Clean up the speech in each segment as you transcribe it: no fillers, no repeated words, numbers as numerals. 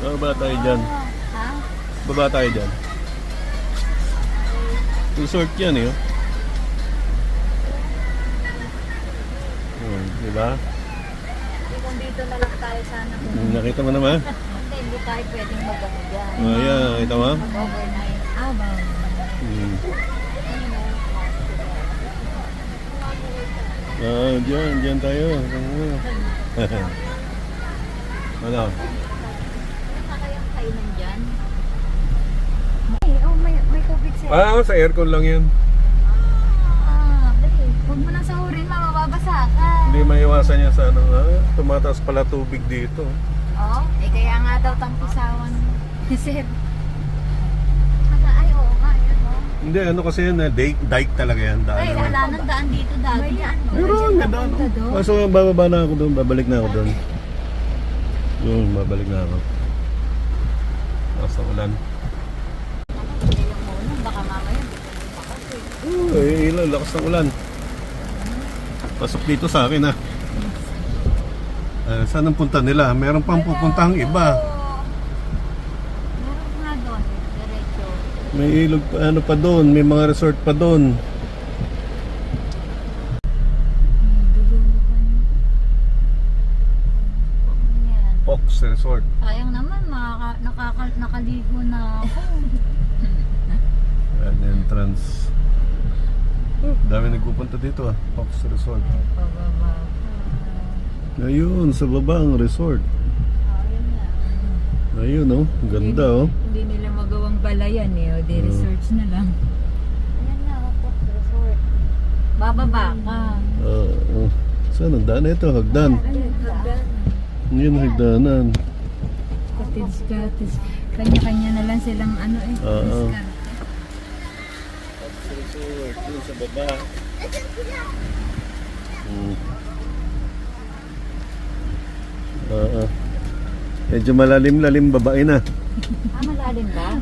Baba tayo dyan. Ha? Baba tayo dyan. Resort yan eh. Diba? Kung dito na lang tayo sana. Nakita mo naman? Hindi tayo pwedeng mag-ano dyan. Ayan, nakita mo? Mag-overnight. Ba? Dyan tayo. Ano? Saan kayang kainan dyan? May tubig siya. Sa aircon lang yan. Dali. Huwag mo nang sahurin, mababasa ka. Hindi maiwasan yan sa ano. Tumataas pala tubig dito. Oo. Kaya nga daw tampisawan. Sir. Ay, oo nga. Yan, oh. Hindi, ano kasi yan, dike talaga yan. Daan Ay, naman. wala nang daan dito dati. May daan. Pero ang ganda, no? Kaso bababa na ako doon, babalik na ako doon. Babalik na ako. Nasa ulan. Baka mamaya. Ilan, lakas ng ulan. Pasok dito sa akin ha. Saan ang punta nila? Meron pang pupuntahang iba. Meron nga doon. Diretso. May ilog pa, ano pa doon, may mga resort pa doon. Fox Resort. Sayang naman, nakaligo na ako. Ayan, entrance. Dami nagpupunta dito Fox Resort. Pababa. Ayun, sa baba ang resort. Ayun na. Ayun ang ganda Hindi nila magawang balayan o di research na lang. Ayan na, Fox Resort. Bababa ka. Saan ang daan? Ito, hagdan. Yun, hagdanan. Cottage. Kanya-kanya na lang silang Oo. discount. Fox Resort, yun sa baba. Medyo malalim-lalim babae na. Malalim ba?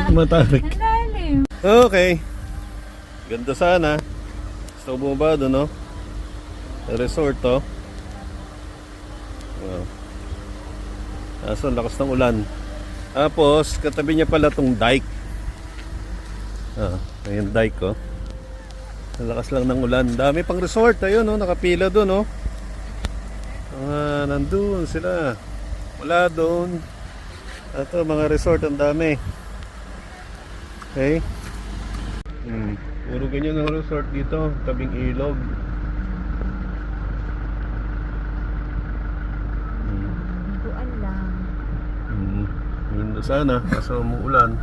Matarik. Lalim. Okay. Ganda sana. Gusto ko bumaba doon, no? Resort, to. Wow. Kaso, lakas ng ulan. Tapos, katabi niya pala tong dike. Ayun, dike, oh. Lakas lang ng ulan. Dami pang resort. Ayun, no? Nakapila doon, no? Nandun sila. Wala doon. Ito, mga resort, ang dami. Okay. Puro ganyan ang resort dito, tabing ilog. Hindi ko alam. Ganda sana, kaso umuulan.